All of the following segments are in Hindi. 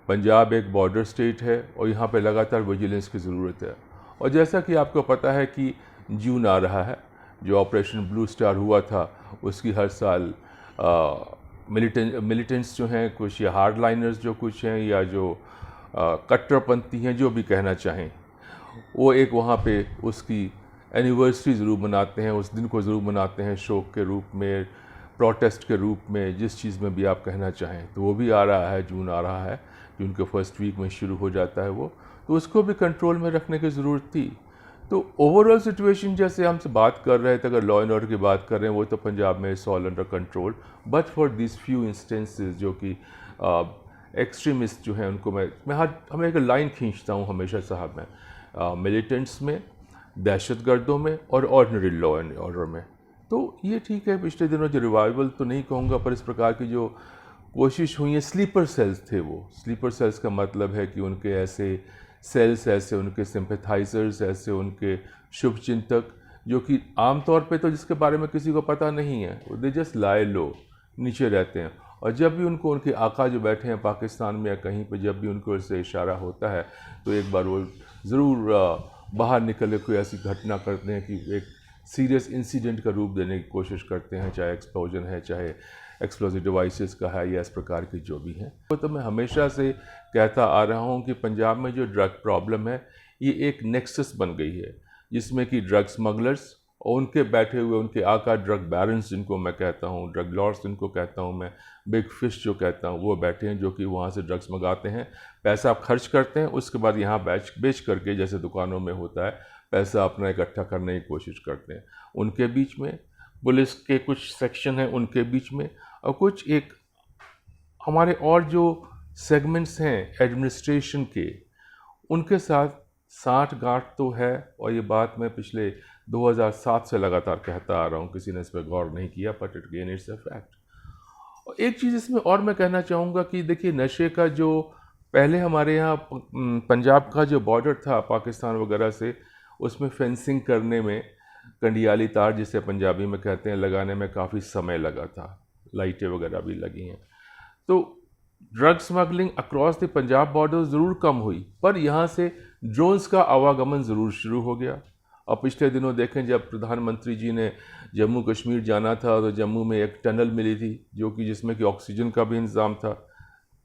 पंजाब एक बॉर्डर स्टेट है और यहाँ पे लगातार विजिलेंस की ज़रूरत है। और जैसा कि आपको पता है कि जून आ रहा है, जो ऑपरेशन ब्लू स्टार हुआ था उसकी हर साल मिलिटेंट्स जो हैं कुछ, या हार्ड लाइनर्स जो कुछ हैं, या जो कट्टरपंथी हैं, जो भी कहना चाहें, वो एक वहाँ पे उसकी एनिवर्सरी ज़रूर मनाते हैं, उस दिन को ज़रूर मनाते हैं, शोक के रूप में, प्रोटेस्ट के रूप में, जिस चीज़ में भी आप कहना चाहें। तो वो भी आ रहा है, जून आ रहा है, जून के फर्स्ट वीक में शुरू हो जाता है वो, तो उसको भी कंट्रोल में रखने की ज़रूरत थी। तो ओवरऑल सिचुएशन जैसे हमसे बात कर रहे थे, अगर लॉ एंड ऑर्डर की बात कर रहे हैं, वो तो पंजाब में it's all under control, but for this few instances जो कि एक्सट्रीमिस्ट जो हैं उनको मैं हमें एक लाइन खींचता हूँ हमेशा साहब में, मिलिटेंट्स में, दहशतगर्दों में और ऑर्डिनरी लॉ एंड ऑर्डर में। तो ये ठीक है, पिछले दिनों जो रिवाइवल तो नहीं कहूँगा, पर इस प्रकार की जो कोशिश हुई है, स्लीपर सेल्स थे वो। स्लीपर सेल्स का मतलब है कि उनके ऐसे सेल्स, ऐसे उनके सिंपैथाइजर्स, ऐसे उनके शुभचिंतक जो कि आमतौर पे तो जिसके बारे में किसी को पता नहीं है, दे जस्ट लाई लो, नीचे रहते हैं। और जब भी उनको उनके आका जो बैठे हैं पाकिस्तान में या कहीं पे, जब भी उनको इससे इशारा होता है तो एक बार वो ज़रूर बाहर निकल के कोई ऐसी घटना करते हैं कि एक सीरियस इंसिडेंट का रूप देने की कोशिश करते हैं, चाहे एक्सप्लोजन है, चाहे एक्सप्लोजिव डिवाइसेस का है, या इस प्रकार की जो भी हैं। तो मैं हमेशा से कहता आ रहा हूँ कि पंजाब में जो ड्रग प्रॉब्लम है, ये एक नेक्सस बन गई है, जिसमें कि ड्रग स्मगलर्स और उनके बैठे हुए उनके आका ड्रग बैरन्स जिनको मैं कहता हूँ, ड्रग लॉर्ड्स जिनको कहता हूँ मैं, बिग फिश जो कहता हूँ, वो बैठे हैं जो कि वहाँ से ड्रग्स मंगाते हैं, पैसा आप खर्च करते हैं, उसके बाद यहाँ बेच करके, जैसे दुकानों में होता है, पैसा अपना इकट्ठा करने की कोशिश करते हैं। उनके बीच में पुलिस के कुछ सेक्शन हैं, उनके बीच में, और कुछ एक हमारे और जो सेगमेंट्स हैं एडमिनिस्ट्रेशन के, उनके साथ साठ-गांठ तो है। और ये बात मैं पिछले 2007 से लगातार कहता आ रहा हूँ, किसी ने इस पर गौर नहीं किया, but it again it's a fact. और एक चीज़ इसमें और मैं कहना चाहूँगा कि देखिए, नशे का जो पहले हमारे यहाँ पंजाब का जो बॉर्डर था पाकिस्तान वगैरह से, उसमें फेंसिंग करने में, कंडियाली तार जिसे पंजाबी में कहते हैं, लगाने में काफ़ी समय लगा था, लाइटें वगैरह भी लगी हैं। तो drug smuggling across the Punjab border ज़रूर कम हुई, पर यहाँ से ड्रोन्स का आवागमन ज़रूर शुरू हो गया। और पिछले दिनों देखें, जब प्रधानमंत्री जी ने जम्मू कश्मीर जाना था तो जम्मू में एक टनल मिली थी जो कि जिसमें कि ऑक्सीजन का भी इंतज़ाम था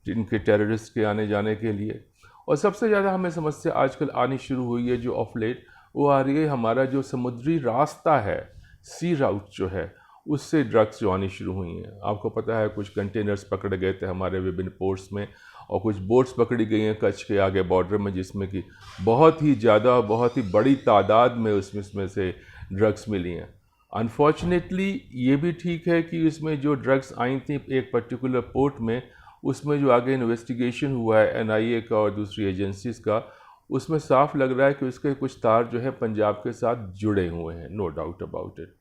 जिनके टेररिस्ट के आने जाने के लिए। और सबसे ज़्यादा हमें समस्या आजकल आनी शुरू हुई है जो ऑफ लेट, वो आ रही है हमारा जो समुद्री रास्ता है, सी राउट जो है, उससे ड्रग्स जो आनी शुरू हुई हैं। आपको पता है कुछ कंटेनर्स पकड़े गए थे हमारे विभिन्न पोर्ट्स में, और कुछ बोट्स पकड़ी गई हैं कच्छ के आगे बॉर्डर में, जिसमें कि बहुत ही ज़्यादा, बहुत ही बड़ी तादाद में उसमें से ड्रग्स मिली हैं। अनफॉर्चुनेटली ये भी ठीक है कि इसमें जो ड्रग्स आई थी एक पर्टिकुलर पोर्ट में, उसमें जो आगे इन्वेस्टिगेशन हुआ है एनआईए का और दूसरी एजेंसीज़ का, उसमें साफ लग रहा है कि उसके कुछ तार जो है पंजाब के साथ जुड़े हुए हैं, नो डाउट अबाउट इट।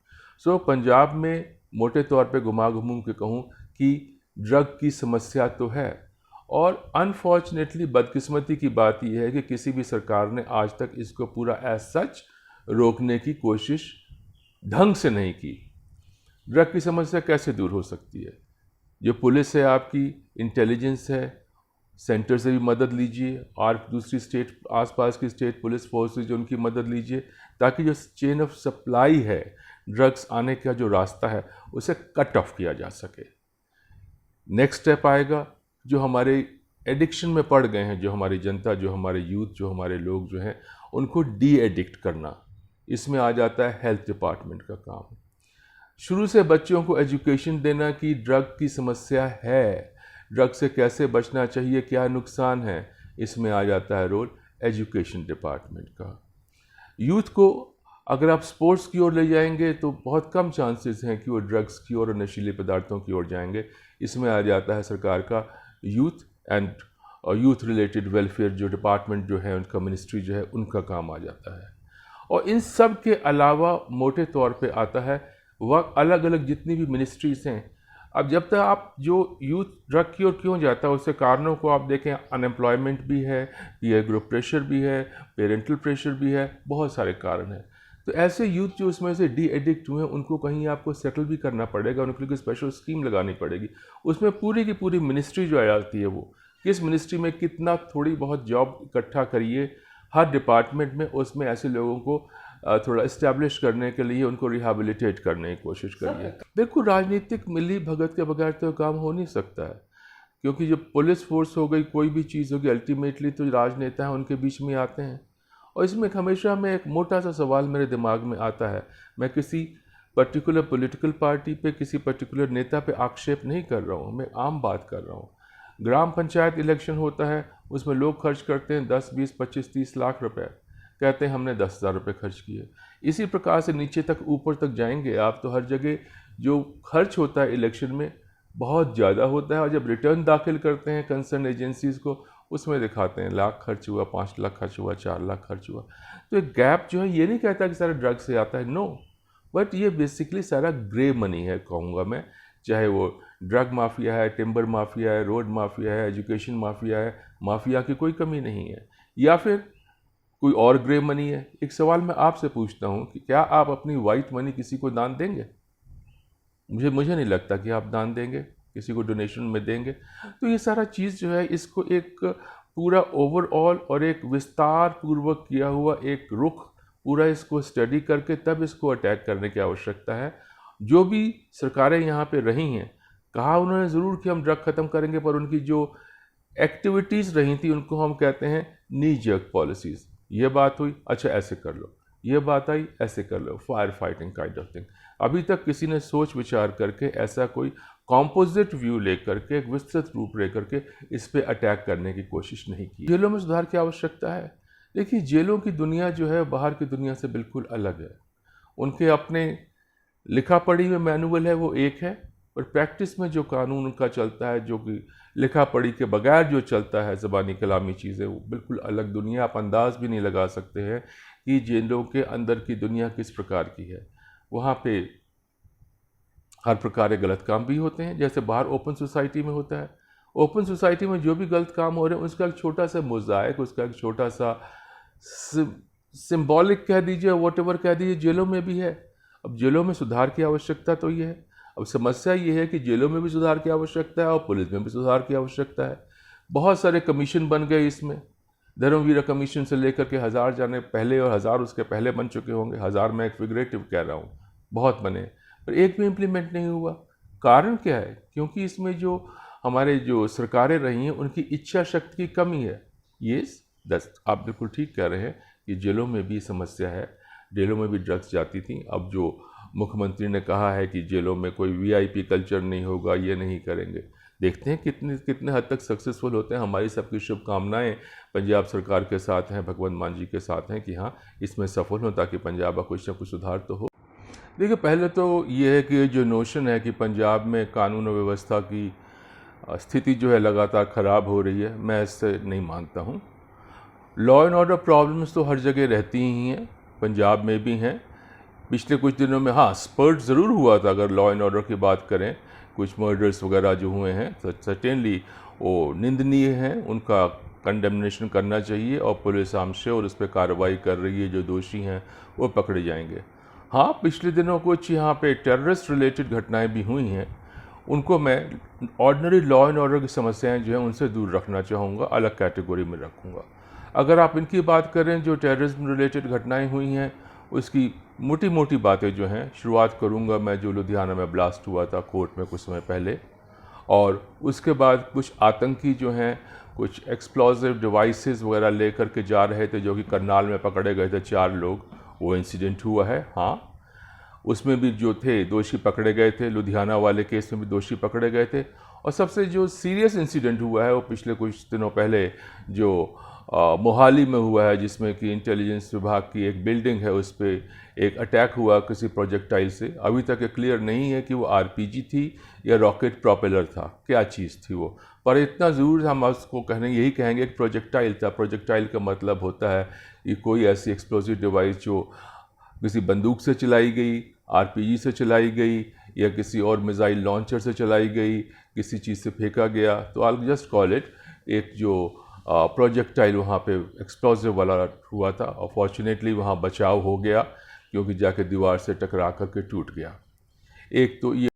सो पंजाब में मोटे तौर पे घुमा के कहूँ कि ड्रग की समस्या तो है, और अनफॉर्चुनेटली बदकिस्मती की बात यह है कि किसी भी सरकार ने आज तक इसको पूरा एज सच रोकने की कोशिश ढंग से नहीं की। ड्रग की समस्या कैसे दूर हो सकती है? जो पुलिस है आपकी, इंटेलिजेंस है, सेंटर से भी मदद लीजिए, और दूसरी स्टेट, आसपास की स्टेट पुलिस फोर्सेज जो उनकी मदद लीजिए, ताकि जो चेन ऑफ सप्लाई है, ड्रग्स आने का जो रास्ता है, उसे कट ऑफ किया जा सके। नेक्स्ट स्टेप आएगा जो हमारे एडिक्शन में पड़ गए हैं, जो हमारी जनता, जो हमारे यूथ, जो हमारे लोग जो हैं, उनको डी एडिक्ट करना। इसमें आ जाता है हेल्थ डिपार्टमेंट का काम। शुरू से बच्चों को एजुकेशन देना कि ड्रग की समस्या है, ड्रग से कैसे बचना चाहिए, क्या नुकसान है, इसमें आ जाता है रोल एजुकेशन डिपार्टमेंट का। यूथ को अगर आप स्पोर्ट्स की ओर ले जाएंगे तो बहुत कम चांसेस हैं कि वो ड्रग्स की ओर और नशीले पदार्थों की ओर जाएंगे। इसमें आ जाता है सरकार का youth and youth related welfare जो डिपार्टमेंट जो है, उनका मिनिस्ट्री जो है, उनका काम आ जाता है। और इन सब के अलावा मोटे तौर पे आता है वह अलग अलग जितनी भी मिनिस्ट्रीज़ हैं। अब जब तक आप जो यूथ ड्रग की ओर क्यों जाता है, उसके कारणों को आप देखें, अनएम्प्लॉयमेंट भी है, पीयर ग्रुप प्रेशर भी है, पेरेंटल प्रेशर भी है, बहुत सारे कारण हैं। तो ऐसे यूथ जो उसमें से डी एडिक्ट हुए हैं, उनको कहीं आपको सेटल भी करना पड़ेगा, उनके लिए स्पेशल स्कीम लगानी पड़ेगी। उसमें पूरी की पूरी मिनिस्ट्री जो आ जाती है वो, किस मिनिस्ट्री में कितना थोड़ी बहुत जॉब इकट्ठा करिए, हर डिपार्टमेंट में उसमें ऐसे लोगों को थोड़ा इस्टेब्लिश करने के लिए उनको रिहेबिलिटेट करने की कोशिश करिए। देखो, राजनीतिक मिली भगत के बगैर तो काम हो नहीं सकता है, क्योंकि जब पुलिस फोर्स हो गई, कोई भी चीज़ होगी, अल्टीमेटली तो राजनेता हैं उनके बीच में आते हैं। और इसमें हमेशा में एक मोटा सा सवाल मेरे दिमाग में आता है, मैं किसी पर्टिकुलर पॉलिटिकल पार्टी पे, किसी पर्टिकुलर नेता पे आक्षेप नहीं कर रहा हूँ, मैं आम बात कर रहा हूँ। ग्राम पंचायत इलेक्शन होता है, उसमें लोग खर्च करते हैं 10, 20, 25, 30 लाख रुपए, कहते हैं हमने 10,000 रुपये खर्च किए। इसी प्रकार से नीचे तक ऊपर तक जाएंगे आप तो हर जगह जो खर्च होता है इलेक्शन में बहुत ज़्यादा होता है, और जब रिटर्न दाखिल करते हैं कंसर्न एजेंसीज़ को, उसमें दिखाते हैं लाख खर्च हुआ, 5 लाख खर्च हुआ, 4 लाख खर्च हुआ। तो एक गैप जो है, ये नहीं कहता कि सारा ड्रग से आता है, नो, बट ये बेसिकली सारा ग्रे मनी है कहूँगा मैं, चाहे वो ड्रग माफिया है, टिम्बर माफिया है, रोड माफिया है, एजुकेशन माफिया है, माफिया की कोई कमी नहीं है, या फिर कोई और ग्रे मनी है। एक सवाल मैं आपसे पूछता हूँ कि क्या आप अपनी वाइट मनी किसी को दान देंगे? मुझे नहीं लगता कि आप दान देंगे, किसी को डोनेशन में देंगे। तो ये सारा चीज़ जो है, इसको एक पूरा ओवरऑल और एक विस्तार पूर्वक किया हुआ एक रुख, पूरा इसको स्टडी करके तब इसको अटैक करने की आवश्यकता है। जो भी सरकारें यहाँ पे रही हैं, कहा उन्होंने ज़रूर कि हम ड्रग ख़त्म करेंगे, पर उनकी जो एक्टिविटीज़ रही थी उनको हम कहते हैं नी जर्क पॉलिसीज़। ये बात हुई, अच्छा ऐसे कर लो, ये बात आई, ऐसे कर लो, fire fighting kind of thing. अभी तक किसी ने सोच विचार करके ऐसा कोई कॉम्पोजिट व्यू लेकर के, एक विस्तृत रूप लेकर के इस पे अटैक करने की कोशिश नहीं की। जेलों में सुधार की आवश्यकता है। देखिए, जेलों की दुनिया जो है बाहर की दुनिया से बिल्कुल अलग है। उनके अपने लिखा पढ़ी में मैनुअल है, वो एक है, और प्रैक्टिस में जो कानून उनका चलता है, जो कि लिखा पढ़ी के बगैर जो चलता है, ज़बानी कलामी चीज़ें, वो बिल्कुल अलग दुनिया। आप अंदाज़ भी नहीं लगा सकते हैं कि जेलों के अंदर की दुनिया किस प्रकार की है। वहाँ पे हर प्रकार के गलत काम भी होते हैं, जैसे बाहर ओपन सोसाइटी में होता है। ओपन सोसाइटी में जो भी गलत काम हो रहे हैं, उसका एक छोटा सा मोज़ाइक, उसका एक छोटा सा सिंबॉलिक कह दीजिए, वॉटेवर कह दीजिए, जेलों में भी है। अब जेलों में सुधार की आवश्यकता तो ये है। अब समस्या ये है कि जेलों में भी सुधार की आवश्यकता है और पुलिस में भी सुधार की आवश्यकता है। बहुत सारे कमीशन बन गए इसमें, धर्मवीर कमीशन से लेकर के 1000 जाने पहले और 1000 उसके पहले बन चुके होंगे। 1000 मैं एक फिगरेटिव कह रहा हूँ, बहुत बने, पर एक भी इम्प्लीमेंट नहीं हुआ। कारण क्या है? क्योंकि इसमें जो हमारे जो सरकारें रही हैं, उनकी इच्छा शक्ति की कमी है। ये आप बिल्कुल ठीक कह रहे हैं कि जेलों में भी समस्या है, जेलों में भी ड्रग्स जाती थी। अब जो मुख्यमंत्री ने कहा है कि जेलों में कोई वीआईपी कल्चर नहीं होगा, ये नहीं करेंगे, देखते हैं कितने हद तक सक्सेसफुल होते हैं। हमारी सबकी शुभकामनाएं पंजाब सरकार के साथ हैं, भगवंत मान जी के साथ हैं कि हाँ, इसमें सफल हो, ताकि पंजाब का कुछ ना कुछ सुधार तो हो। देखिए, पहले तो ये है कि जो नोशन है कि पंजाब में कानून और व्यवस्था की स्थिति जो है लगातार ख़राब हो रही है, मैं इससे नहीं मानता हूँ। लॉ एंड ऑर्डर प्रॉब्लम्स तो हर जगह रहती ही हैं, पंजाब में भी हैं। पिछले कुछ दिनों में हाँ, स्पर्ट ज़रूर हुआ था। अगर लॉ एंड ऑर्डर की बात करें, कुछ मर्डर्स वगैरह जो हुए हैं, तो सर्टेनली वो निंदनीय हैं, उनका कंडेमनेशन करना चाहिए, और पुलिस आमशे और उस पर कार्रवाई कर रही है। जो दोषी हैं वो पकड़े जाएंगे। हाँ, पिछले दिनों कुछ यहाँ पे टेररिस्ट रिलेटेड घटनाएं भी हुई हैं, उनको मैं ऑर्डिनरी लॉ एंड ऑर्डर की समस्याएं जो हैं उनसे दूर रखना चाहूँगा, अलग कैटेगरी में रखूँगा। अगर आप इनकी बात करें, जो टेररिज्म रिलेटेड घटनाएं हुई हैं, उसकी मोटी मोटी बातें जो हैं, शुरुआत करूंगा मैं जो लुधियाना में ब्लास्ट हुआ था कोर्ट में कुछ समय पहले, और उसके बाद कुछ आतंकी जो हैं कुछ एक्सप्लोजिव डिवाइसेस वगैरह लेकर के जा रहे थे, जो कि करनाल में पकड़े गए थे 4 लोग, वो इंसिडेंट हुआ है। हाँ, उसमें भी जो थे दोषी पकड़े गए थे, लुधियाना वाले केस में भी दोषी पकड़े गए थे। और सबसे जो सीरियस इंसिडेंट हुआ है वो पिछले कुछ दिनों पहले जो मोहाली में हुआ है, जिसमें कि इंटेलिजेंस विभाग की एक बिल्डिंग है, उस पर एक अटैक हुआ किसी प्रोजेक्टाइल से। अभी तक ये क्लियर नहीं है कि वो आरपीजी थी या रॉकेट प्रोपेलर था, क्या चीज़ थी वो, पर इतना ज़रूर हम उसको यही कहेंगे कि प्रोजेक्टाइल था। प्रोजेक्टाइल का मतलब होता है कि कोई ऐसी एक्सप्लोजिव डिवाइस जो किसी बंदूक से चलाई गई, आरपीजी से चलाई गई, या किसी और मिसाइल लॉन्चर से चलाई गई, किसी चीज़ से फेंका गया, तो आई जस्ट कॉल इट एक जो प्रोजेक्टाइल वहाँ पे एक्सप्लोजिव वाला हुआ था। और फॉर्चुनेटली वहाँ बचाव हो गया, क्योंकि जाके दीवार से टकरा करके टूट गया। एक तो ये